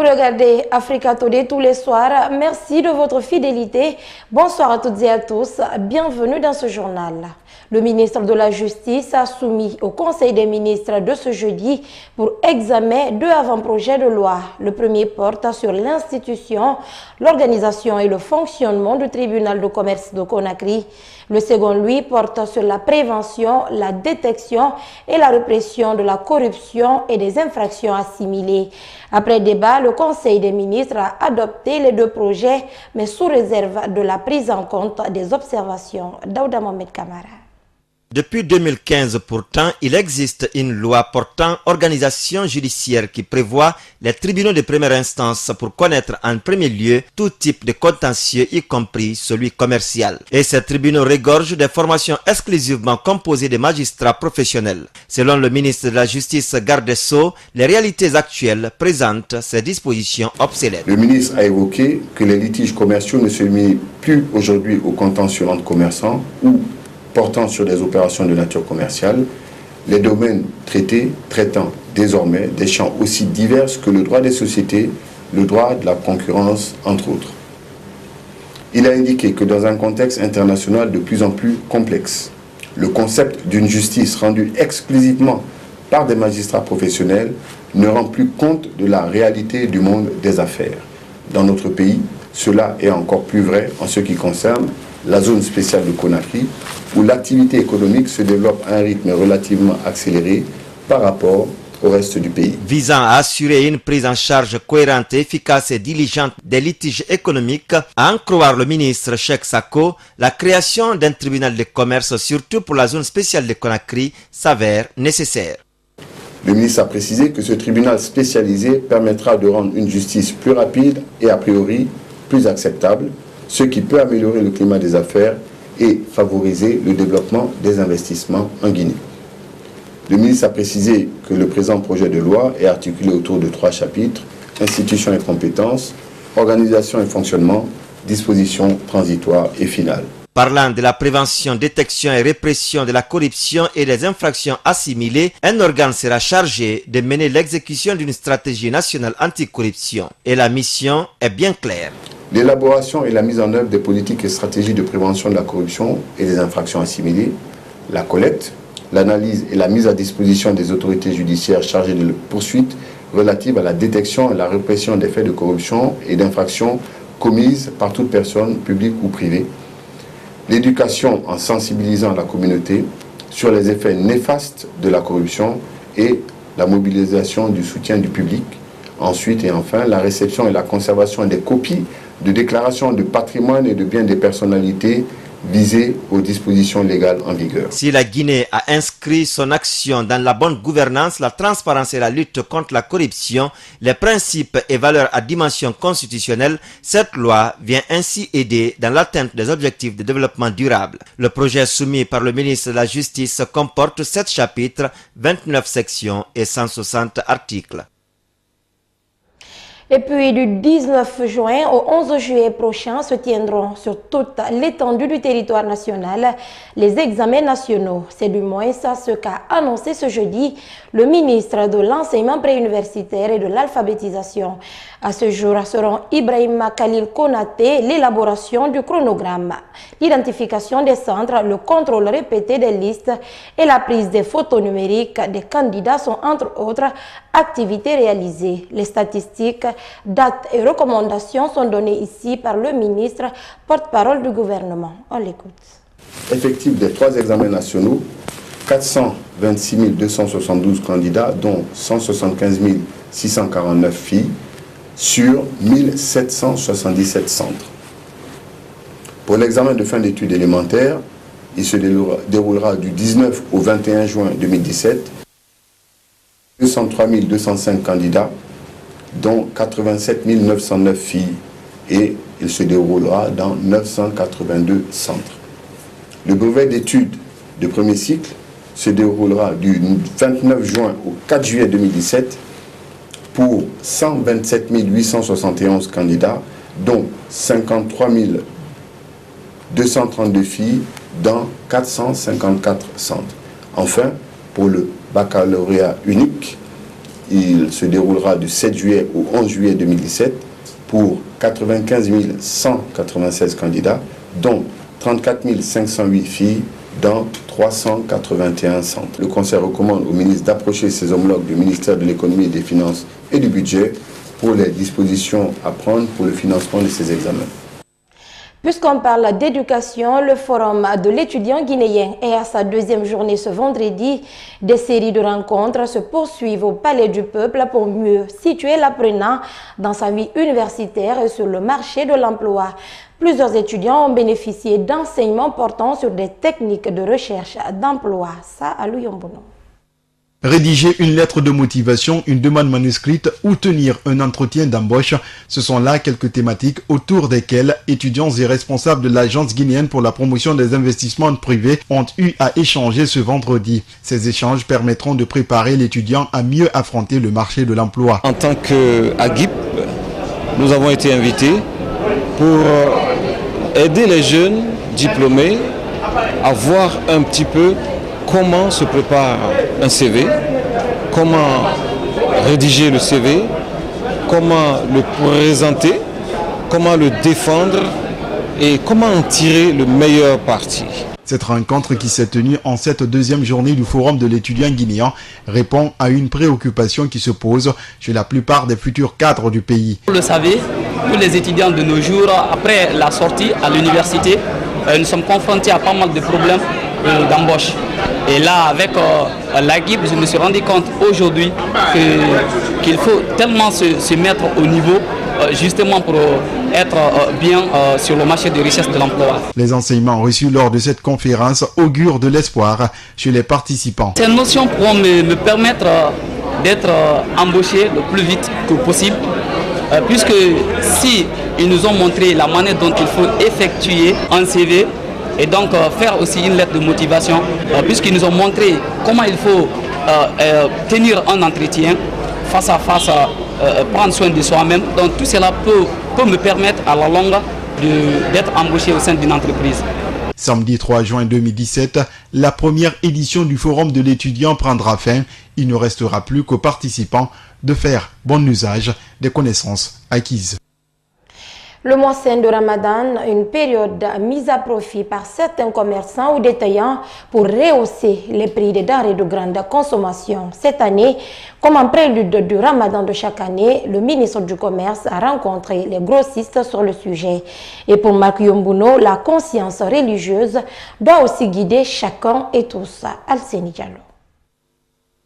regardez Africa Today tous les soirs. Merci de votre fidélité. Bonsoir à toutes et à tous. Bienvenue dans ce journal. Le ministre de la Justice a soumis au Conseil des ministres de ce jeudi pour examen deux avant-projets de loi. Le premier porte sur l'institution, l'organisation et le fonctionnement du tribunal de commerce de Conakry. Le second, lui, porte sur la prévention, la détection et la répression de la corruption et des infractions assimilées. Après débat, le Conseil des ministres a adopté les deux projets, mais sous réserve de la prise en compte des observations. Daouda Mohamed Kamara. Depuis 2015, pourtant, il existe une loi portant organisation judiciaire qui prévoit les tribunaux de première instance pour connaître en premier lieu tout type de contentieux, y compris celui commercial. Et ces tribunaux regorgent des formations exclusivement composées de magistrats professionnels. Selon le ministre de la Justice, garde des Sceaux, les réalités actuelles présentent ces dispositions obsolètes. Le ministre a évoqué que les litiges commerciaux ne se limitent plus aujourd'hui aux contentieux entre commerçants ou portant sur des opérations de nature commerciale, les domaines traitant désormais des champs aussi divers que le droit des sociétés, le droit de la concurrence, entre autres. Il a indiqué que dans un contexte international de plus en plus complexe, le concept d'une justice rendue exclusivement par des magistrats professionnels ne rend plus compte de la réalité du monde des affaires. Dans notre pays, cela est encore plus vrai en ce qui concerne la zone spéciale de Conakry, où l'activité économique se développe à un rythme relativement accéléré par rapport au reste du pays. Visant à assurer une prise en charge cohérente, efficace et diligente des litiges économiques, à en croire le ministre Cheikh Sako, la création d'un tribunal de commerce, surtout pour la zone spéciale de Conakry, s'avère nécessaire. Le ministre a précisé que ce tribunal spécialisé permettra de rendre une justice plus rapide et a priori plus acceptable, ce qui peut améliorer le climat des affaires et favoriser le développement des investissements en Guinée. Le ministre a précisé que le présent projet de loi est articulé autour de 3 chapitres: institutions et compétences, organisation et fonctionnement, dispositions transitoires et finales. Parlant de la prévention, détection et répression de la corruption et des infractions assimilées, un organe sera chargé de mener l'exécution d'une stratégie nationale anticorruption. Et la mission est bien claire. L'élaboration et la mise en œuvre des politiques et stratégies de prévention de la corruption et des infractions assimilées, la collecte, l'analyse et la mise à disposition des autorités judiciaires chargées de poursuites relatives à la détection et la répression des faits de corruption et d'infractions commises par toute personne, publique ou privée, l'éducation en sensibilisant la communauté sur les effets néfastes de la corruption et la mobilisation du soutien du public. Ensuite et enfin, la réception et la conservation des copies de déclarations de patrimoine et de biens des personnalités visées aux dispositions légales en vigueur. Si la Guinée a inscrit son action dans la bonne gouvernance, la transparence et la lutte contre la corruption, les principes et valeurs à dimension constitutionnelle, cette loi vient ainsi aider dans l'atteinte des objectifs de développement durable. Le projet soumis par le ministre de la Justice comporte 7 chapitres, 29 sections et 160 articles. Et puis du 19 juin au 11 juillet prochain se tiendront sur toute l'étendue du territoire national les examens nationaux. C'est du moins ça ce qu'a annoncé ce jeudi le ministre de l'enseignement préuniversitaire et de l'alphabétisation. À ce jour seront Ibrahima Khalil Konaté, l'élaboration du chronogramme, l'identification des centres, le contrôle répété des listes et la prise des photos numériques des candidats sont entre autres activités réalisées. Les statistiques, dates et recommandations sont données ici par le ministre porte-parole du gouvernement. On l'écoute. Effectif des 3 examens nationaux, 426 272 candidats, dont 175 649 filles, sur 1777 centres. Pour l'examen de fin d'études élémentaires, il se déroulera du 19 au 21 juin 2017. 203 205 candidats, dont 87 909 filles, et il se déroulera dans 982 centres. Le brevet d'études de premier cycle se déroulera du 29 juin au 4 juillet 2017 pour 127 871 candidats, dont 53 232 filles dans 454 centres. Enfin, pour le baccalauréat unique, Il se déroulera du 7 juillet au 11 juillet 2017 pour 95 196 candidats, dont 34 508 filles dans 381 centres. Le Conseil recommande au ministre d'approcher ses homologues du ministère de l'économie et des finances et du budget pour les dispositions à prendre pour le financement de ces examens. Puisqu'on parle d'éducation, le forum de l'étudiant guinéen est à sa deuxième journée ce vendredi. Des séries de rencontres se poursuivent au Palais du Peuple pour mieux situer l'apprenant dans sa vie universitaire et sur le marché de l'emploi. Plusieurs étudiants ont bénéficié d'enseignements portant sur des techniques de recherche d'emploi. Ça, à Luyombono. Rédiger une lettre de motivation, une demande manuscrite ou tenir un entretien d'embauche, ce sont là quelques thématiques autour desquelles étudiants et responsables de l'Agence guinéenne pour la promotion des investissements privés ont eu à échanger ce vendredi. Ces échanges permettront de préparer l'étudiant à mieux affronter le marché de l'emploi. En tant qu'AGIP, nous avons été invités pour aider les jeunes diplômés à voir un petit peu comment se prépare un CV, comment rédiger le CV, comment le présenter, comment le défendre et comment en tirer le meilleur parti. Cette rencontre qui s'est tenue en cette deuxième journée du Forum de l'étudiant guinéen répond à une préoccupation qui se pose chez la plupart des futurs cadres du pays. Vous le savez, tous les étudiants de nos jours, après la sortie à l'université, nous sommes confrontés à pas mal de problèmes d'embauche. Et là, avec l'AGIP, je me suis rendu compte aujourd'hui qu'il faut tellement se mettre au niveau justement pour être bien sur le marché de richesse de l'emploi. Les enseignements reçus lors de cette conférence augurent de l'espoir chez les participants. Ces notions pourront me permettre d'être embauché le plus vite que possible, puisque si ils nous ont montré la manière dont il faut effectuer un CV, et donc faire aussi une lettre de motivation, puisqu'ils nous ont montré comment il faut tenir un entretien face à face, prendre soin de soi-même. Donc tout cela peut me permettre à la longue d'être embauché au sein d'une entreprise. Samedi 3 juin 2017, la première édition du Forum de l'étudiant prendra fin. Il ne restera plus qu'aux participants de faire bon usage des connaissances acquises. Le mois saint de Ramadan, une période mise à profit par certains commerçants ou détaillants pour rehausser les prix des denrées de grande consommation. Cette année, comme en prélude du Ramadan de chaque année, le ministre du Commerce a rencontré les grossistes sur le sujet. Et pour Marc Yombuno, la conscience religieuse doit aussi guider chacun et tous. Alceni Diallo.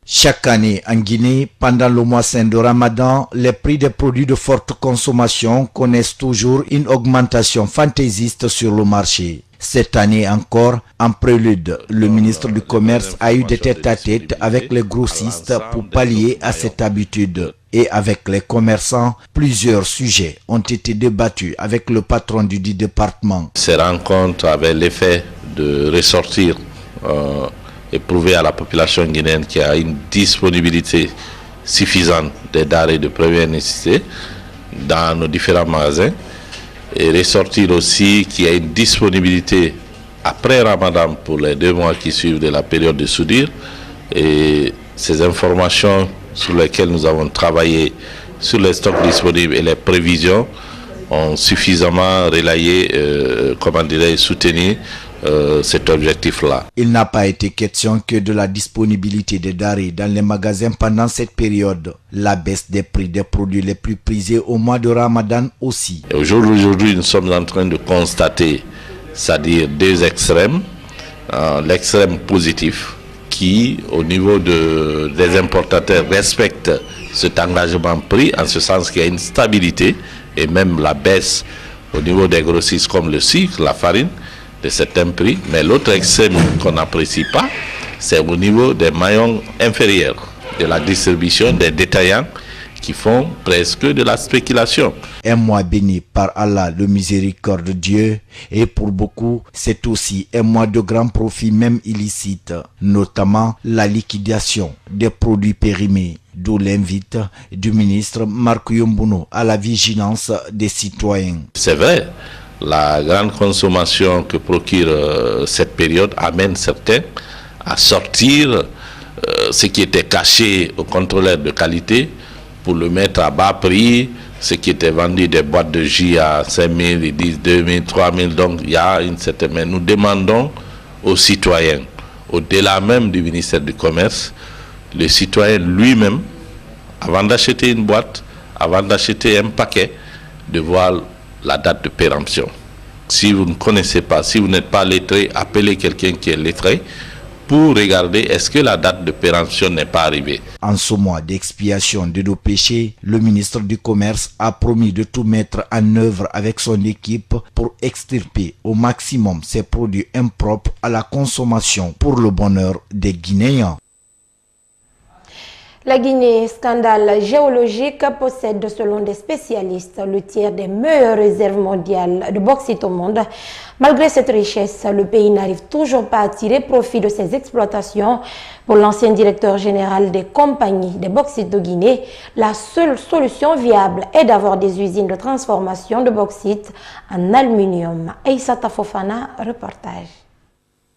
Chaque année en Guinée, pendant le mois saint de Ramadan, les prix des produits de forte consommation connaissent toujours une augmentation fantaisiste sur le marché. Cette année encore, en prélude, le ministre du Commerce a eu des tête-à-tête avec les grossistes pour pallier à cette habitude. Et avec les commerçants, plusieurs sujets ont été débattus avec le patron du dit département. Ces rencontres avaient l'effet de ressortir et prouver à la population guinéenne qu'il y a une disponibilité suffisante des denrées de première nécessité dans nos différents magasins et ressortir aussi qu'il y a une disponibilité après Ramadan pour les 2 mois qui suivent de la période de soudure. Et ces informations sur lesquelles nous avons travaillé sur les stocks disponibles et les prévisions ont suffisamment relayé, soutenu cet objectif-là. Il n'a pas été question que de la disponibilité des denrées dans les magasins pendant cette période. La baisse des prix des produits les plus prisés au mois de Ramadan aussi. Aujourd'hui, nous sommes en train de constater, c'est-à-dire 2 extrêmes. L'extrême positif qui, au niveau des importateurs, respecte cet engagement pris, en ce sens qu'il y a une stabilité et même la baisse au niveau des grossistes comme le sucre, la farine, de certains prix, mais l'autre extrême qu'on n'apprécie pas, c'est au niveau des maillons inférieurs de la distribution, des détaillants qui font presque de la spéculation. Un mois béni par Allah, le miséricorde de Dieu, et pour beaucoup, c'est aussi un mois de grand profit même illicite, notamment la liquidation des produits périmés, d'où l'invite du ministre Marc Yombuno à la vigilance des citoyens. C'est vrai. La grande consommation que procure cette période amène certains à sortir ce qui était caché aux contrôleurs de qualité pour le mettre à bas prix, ce qui était vendu des boîtes de jus à 5 000, ils disent 2 000, 3 000, donc il y a une certaine... Mais nous demandons aux citoyens, au-delà même du ministère du Commerce, le citoyen lui-même, avant d'acheter une boîte, avant d'acheter un paquet, de voir la date de péremption. Si vous ne connaissez pas, si vous n'êtes pas lettré, appelez quelqu'un qui est lettré pour regarder est-ce que la date de péremption n'est pas arrivée. En ce mois d'expiation de nos péchés, le ministre du Commerce a promis de tout mettre en œuvre avec son équipe pour extirper au maximum ces produits impropres à la consommation pour le bonheur des Guinéens. La Guinée, scandale géologique, possède, selon des spécialistes, le tiers des meilleures réserves mondiales de bauxite au monde. Malgré cette richesse, le pays n'arrive toujours pas à tirer profit de ses exploitations. Pour l'ancien directeur général des compagnies des bauxites de Guinée, la seule solution viable est d'avoir des usines de transformation de bauxite en aluminium. Aïssata Fofana, reportage.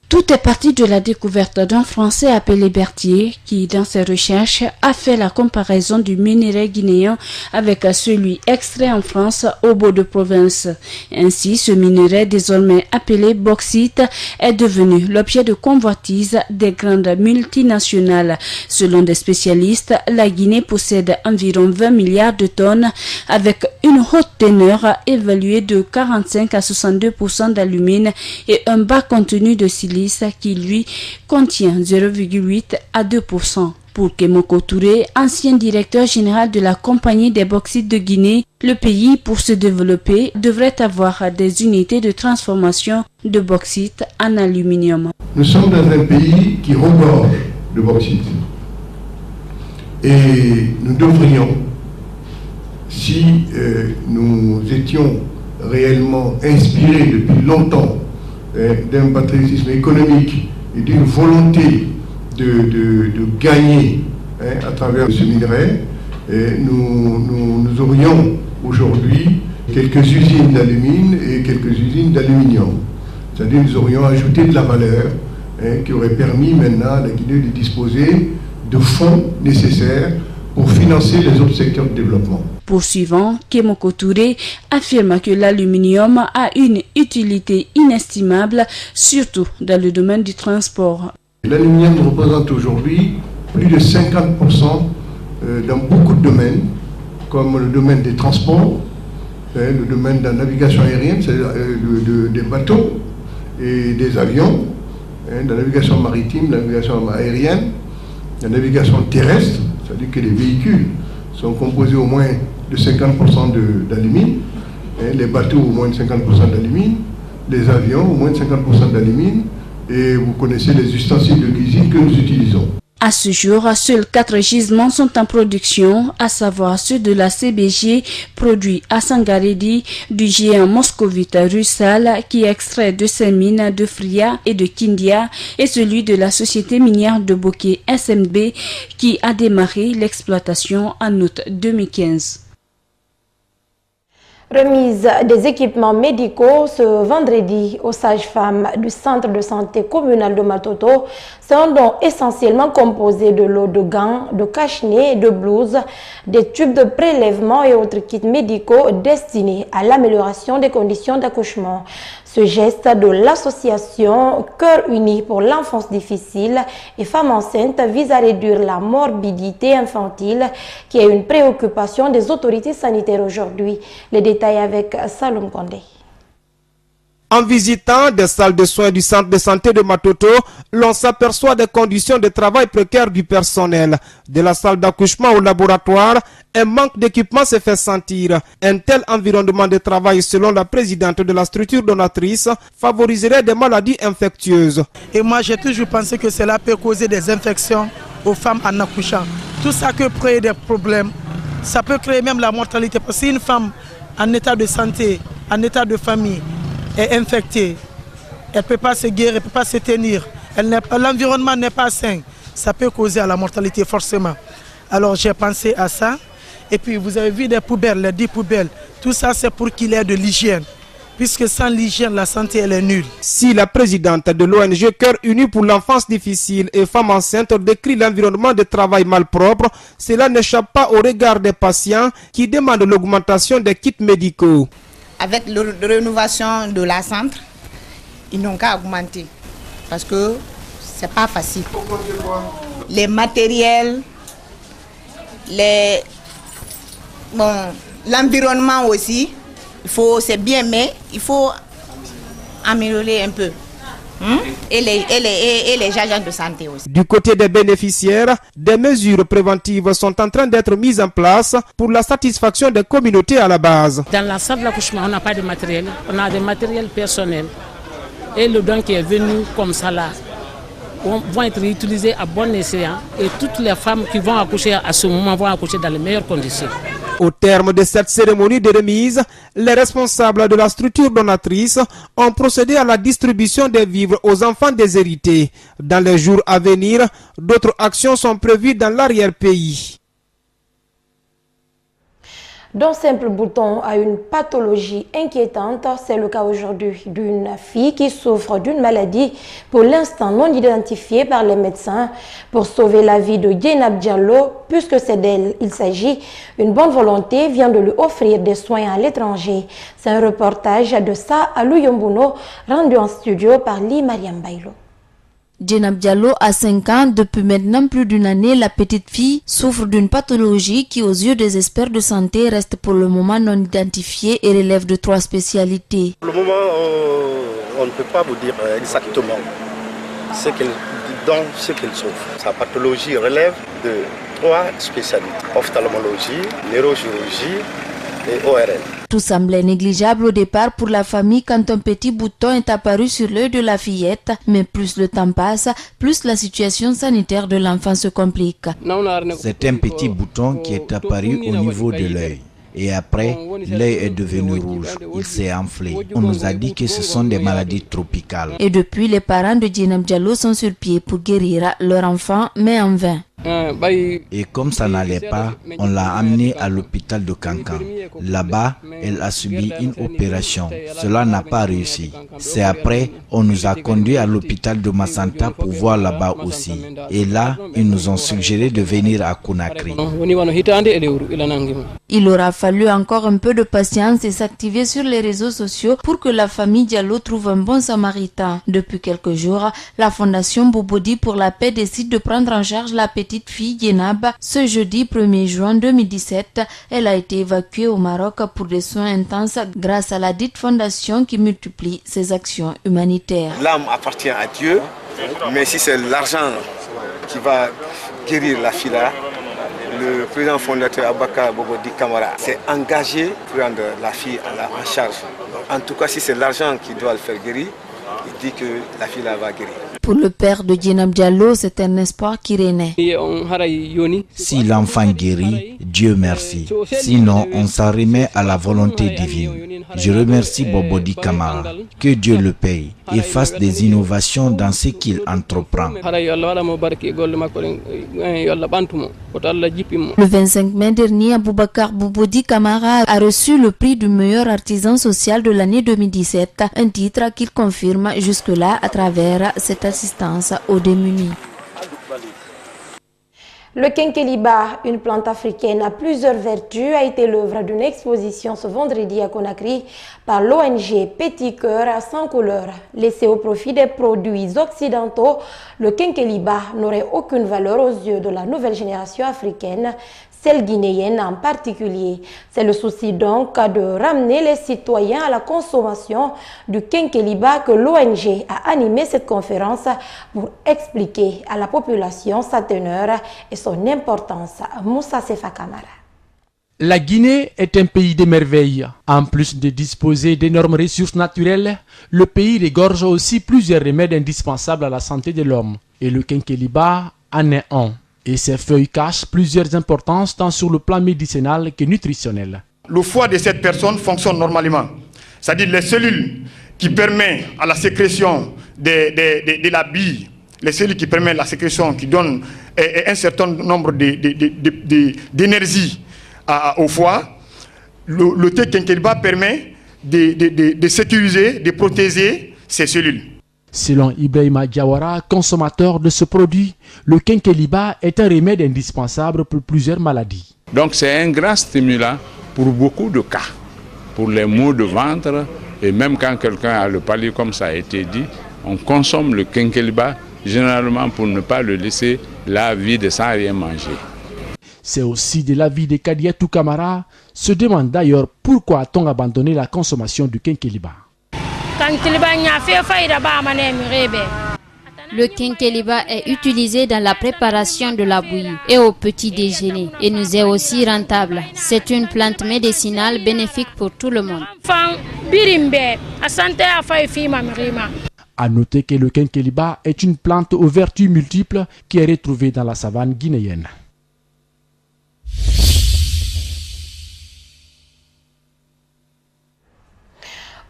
Tout est parti de la découverte d'un Français appelé Berthier qui, dans ses recherches, a fait la comparaison du minerai guinéen avec celui extrait en France au bout de province. Ainsi, ce minerai, désormais appelé bauxite, est devenu l'objet de convoitise des grandes multinationales. Selon des spécialistes, la Guinée possède environ 20 milliards de tonnes avec une haute teneur évaluée de 45 à 62% d'alumine et un bas contenu de silice qui lui contient 0,8 à 2%. Pour Kemoko Touré, ancien directeur général de la compagnie des bauxites de Guinée, le pays, pour se développer, devrait avoir des unités de transformation de bauxite en aluminium. Nous sommes dans un pays qui regorge de bauxite. Et nous devrions, si nous étions réellement inspirés depuis longtemps d'un patriotisme économique et d'une volonté de gagner à travers ce minerai, nous aurions aujourd'hui quelques usines d'alumine et quelques usines d'aluminium. C'est-à-dire nous aurions ajouté de la valeur qui aurait permis maintenant à la Guinée de disposer de fonds nécessaires pour financer les autres secteurs de développement. Poursuivant, Kemoko Touré affirme que l'aluminium a une utilité inestimable, surtout dans le domaine du transport. L'aluminium représente aujourd'hui plus de 50% dans beaucoup de domaines, comme le domaine des transports, le domaine de la navigation aérienne, c'est-à-dire des bateaux et des avions, de la navigation maritime, la navigation aérienne, la navigation terrestre, c'est-à-dire que les véhicules sont composés au moins de 50% d'alumine, les bateaux au moins de 50% d'alumine, les avions au moins de 50% d'alumine, et vous connaissez les ustensiles de cuisine que nous utilisons. À ce jour, seuls 4 gisements sont en production, à savoir ceux de la CBG, produit à Sangaredi, du géant moscovite Rusal, qui extrait de ses mines de Fria et de Kindia, et celui de la société minière de Bokeh SMB, qui a démarré l'exploitation en août 2015. Remise des équipements médicaux ce vendredi aux sages-femmes du centre de santé communal de Matoto. C'est un don essentiellement composé de lots de gants, de cache-nez, de blouses, des tubes de prélèvement et autres kits médicaux destinés à l'amélioration des conditions d'accouchement. Ce geste de l'association Cœur Uni pour l'enfance difficile et femmes enceintes vise à réduire la morbidité infantile qui est une préoccupation des autorités sanitaires aujourd'hui. Les détails avec Salom Kondé. En visitant des salles de soins du centre de santé de Matoto, l'on s'aperçoit des conditions de travail précaires du personnel. De la salle d'accouchement au laboratoire, un manque d'équipement se fait sentir. Un tel environnement de travail, selon la présidente de la structure donatrice, favoriserait des maladies infectieuses. Et moi, j'ai toujours pensé que cela peut causer des infections aux femmes en accouchant. Tout ça peut créer des problèmes. Ça peut créer même la mortalité. Parce que si une femme en état de santé, en état de famille, est infectée, elle ne peut pas se guérir, elle ne peut pas se tenir, l'environnement n'est pas sain, ça peut causer à la mortalité forcément. Alors j'ai pensé à ça, et puis vous avez vu des poubelles, les 10 poubelles, tout ça c'est pour qu'il y ait de l'hygiène. puisque sans l'hygiène, la santé elle est nulle. Si la présidente de l'ONG Cœur Uni pour l'enfance difficile et femmes enceintes décrit l'environnement de travail malpropre, cela n'échappe pas au regard des patients qui demandent l'augmentation des kits médicaux. Avec la rénovation de la centre, ils n'ont qu'à augmenter parce que c'est pas facile. Les matériels, l'environnement aussi, c'est bien, mais il faut améliorer un peu. Et les agents de santé aussi. Du côté des bénéficiaires, des mesures préventives sont en train d'être mises en place pour la satisfaction des communautés à la base. Dans la salle d'accouchement, on n'a pas de matériel, on a des matériels personnels. Et le don qui est venu comme ça là, vont être utilisés à bon escient. Et toutes les femmes qui vont accoucher à ce moment vont accoucher dans les meilleures conditions. Au terme de cette cérémonie de remise, les responsables de la structure donatrice ont procédé à la distribution des vivres aux enfants déshérités. Dans les jours à venir, d'autres actions sont prévues dans l'arrière-pays. D'un simple bouton à une pathologie inquiétante, c'est le cas aujourd'hui d'une fille qui souffre d'une maladie pour l'instant non identifiée par les médecins. Pour sauver la vie de Djenab Diallo, puisque c'est d'elle il s'agit, une bonne volonté vient de lui offrir des soins à l'étranger. C'est un reportage de ça à Luyombuno, rendu en studio par Li Mariam Bailo. Djenab Diallo a 5 ans. Depuis maintenant plus d'une année, la petite fille souffre d'une pathologie qui, aux yeux des experts de santé, reste pour le moment non identifiée et relève de 3 spécialités. Pour le moment, on ne peut pas vous dire exactement ce qu'elle souffre. Sa pathologie relève de 3 spécialités: ophtalmologie, neurochirurgie et ORL. Tout semblait négligeable au départ pour la famille quand un petit bouton est apparu sur l'œil de la fillette, mais plus le temps passe, plus la situation sanitaire de l'enfant se complique. C'est un petit bouton qui est apparu au niveau de l'œil. Et après, l'œil est devenu rouge, il s'est enflé. On nous a dit que ce sont des maladies tropicales. Et depuis, les parents de Djenab Diallo sont sur pied pour guérir leur enfant, mais en vain. Et comme ça n'allait pas, on l'a amenée à l'hôpital de Kankan. Là-bas, elle a subi une opération. Cela n'a pas réussi. C'est après, on nous a conduits à l'hôpital de Massanta pour voir là-bas aussi. Et là, ils nous ont suggéré de venir à Conakry. Il aura fallu encore un peu de patience et s'activer sur les réseaux sociaux pour que la famille Diallo trouve un bon samaritain. Depuis quelques jours, la fondation Bobodi pour la paix décide de prendre en charge la petite fille Djenab. Ce jeudi 1er juin 2017, elle a été évacuée au Maroc pour des soins intenses grâce à la dite fondation qui multiplie ses actions humanitaires. L'âme appartient à Dieu, mais si c'est l'argent qui va guérir la fille là, le président fondateur Abakar Bobodi Kamara s'est engagé pour prendre la fille en charge. En tout cas, si c'est l'argent qui doit le faire guérir, il dit que la fille là va guérir. Pour le père de Djenab Diallo, c'est un espoir qui renaît. Si l'enfant guérit, Dieu merci. Sinon, on s'en remet à la volonté divine. Je remercie Bobodi Kamara. Que Dieu le paye et fasse des innovations dans ce qu'il entreprend. Le 25 mai dernier, Aboubakar Bobodi Kamara a reçu le prix du meilleur artisan social de l'année 2017, un titre qu'il confirme jusque-là à travers cette assistance aux démunis. Le Kenkeliba, une plante africaine à plusieurs vertus, a été l'œuvre d'une exposition ce vendredi à Conakry par l'ONG Petit Cœur sans couleur. Laissé au profit des produits occidentaux, le Kenkeliba n'aurait aucune valeur aux yeux de la nouvelle génération africaine, celle guinéenne en particulier. C'est le souci donc de ramener les citoyens à la consommation du Kenkeliba que l'ONG a animé cette conférence pour expliquer à la population sa teneur et son importance. Moussa Sefa Kamara. La Guinée est un pays de merveilles. En plus de disposer d'énormes ressources naturelles, le pays regorge aussi plusieurs remèdes indispensables à la santé de l'homme. Et le Kenkeliba en est un. Et ses feuilles cachent plusieurs importances tant sur le plan médicinal que nutritionnel. Le foie de cette personne fonctionne normalement. C'est-à-dire les cellules qui permettent à la sécrétion de la bile, les cellules qui permettent la sécrétion, qui donnent un certain nombre d'énergie au foie. Le thé Kenkeliba permet de sécuriser, de protéger ces cellules. Selon Ibrahima Diawara, consommateur de ce produit, le Kenkeliba est un remède indispensable pour plusieurs maladies. Donc c'est un grand stimulant pour beaucoup de cas, pour les maux de ventre, et même quand quelqu'un a le palu, comme ça a été dit, on consomme le Kenkeliba généralement pour ne pas le laisser la vie sans rien manger. C'est aussi de l'avis de Kadiatou Kamara, se demande d'ailleurs pourquoi a-t-on abandonné la consommation du Kenkeliba. Le Kenkeliba est utilisé dans la préparation de la bouillie et au petit déjeuner et nous est aussi rentable. C'est une plante médicinale bénéfique pour tout le monde. A noter que le Kenkeliba est une plante aux vertus multiples qui est retrouvée dans la savane guinéenne.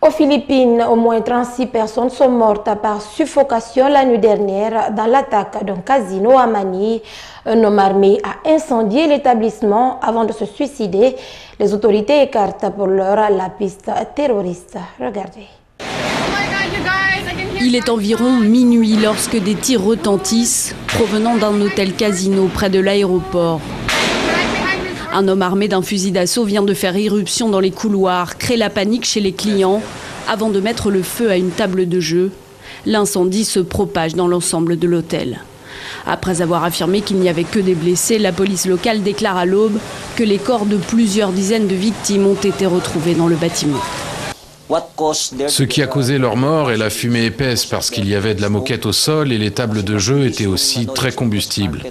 Aux Philippines, au moins 36 personnes sont mortes par suffocation la nuit dernière dans l'attaque d'un casino à Manille. Un homme armé a incendié l'établissement avant de se suicider. Les autorités écartent pour l'heure la piste terroriste. Regardez. Il est environ minuit lorsque des tirs retentissent provenant d'un hôtel casino près de l'aéroport. Un homme armé d'un fusil d'assaut vient de faire irruption dans les couloirs, crée la panique chez les clients avant de mettre le feu à une table de jeu. L'incendie se propage dans l'ensemble de l'hôtel. Après avoir affirmé qu'il n'y avait que des blessés, la police locale déclare à l'aube que les corps de plusieurs dizaines de victimes ont été retrouvés dans le bâtiment. Ce qui a causé leur mort est la fumée épaisse parce qu'il y avait de la moquette au sol et les tables de jeu étaient aussi très combustibles.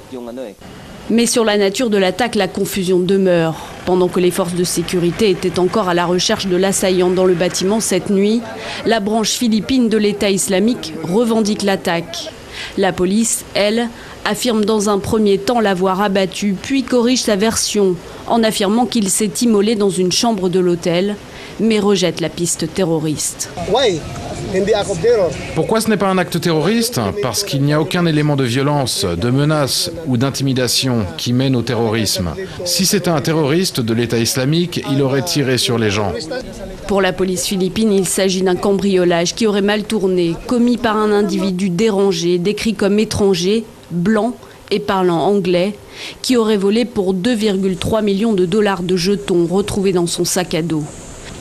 Mais sur la nature de l'attaque, la confusion demeure. Pendant que les forces de sécurité étaient encore à la recherche de l'assaillant dans le bâtiment cette nuit, la branche philippine de l'État islamique revendique l'attaque. La police, elle, affirme dans un premier temps l'avoir abattu, puis corrige sa version en affirmant qu'il s'est immolé dans une chambre de l'hôtel, mais rejette la piste terroriste. Pourquoi ce n'est pas un acte terroriste? Parce qu'il n'y a aucun élément de violence, de menace ou d'intimidation qui mène au terrorisme. Si c'était un terroriste de l'État islamique, il aurait tiré sur les gens. Pour la police philippine, il s'agit d'un cambriolage qui aurait mal tourné, commis par un individu dérangé, décrit comme étranger, blanc et parlant anglais, qui aurait volé pour 2,3 millions de dollars de jetons retrouvés dans son sac à dos.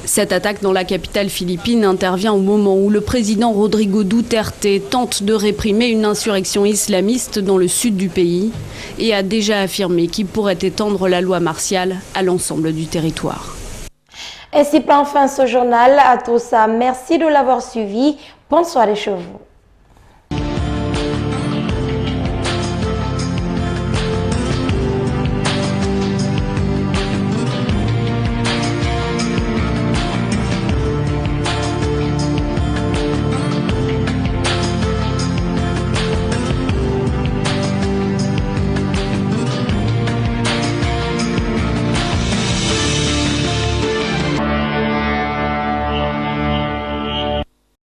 Cette attaque dans la capitale philippine intervient au moment où le président Rodrigo Duterte tente de réprimer une insurrection islamiste dans le sud du pays et a déjà affirmé qu'il pourrait étendre la loi martiale à l'ensemble du territoire. Ainsi prend fin ce journal. À tous, merci de l'avoir suivi. Bonne soirée chez vous.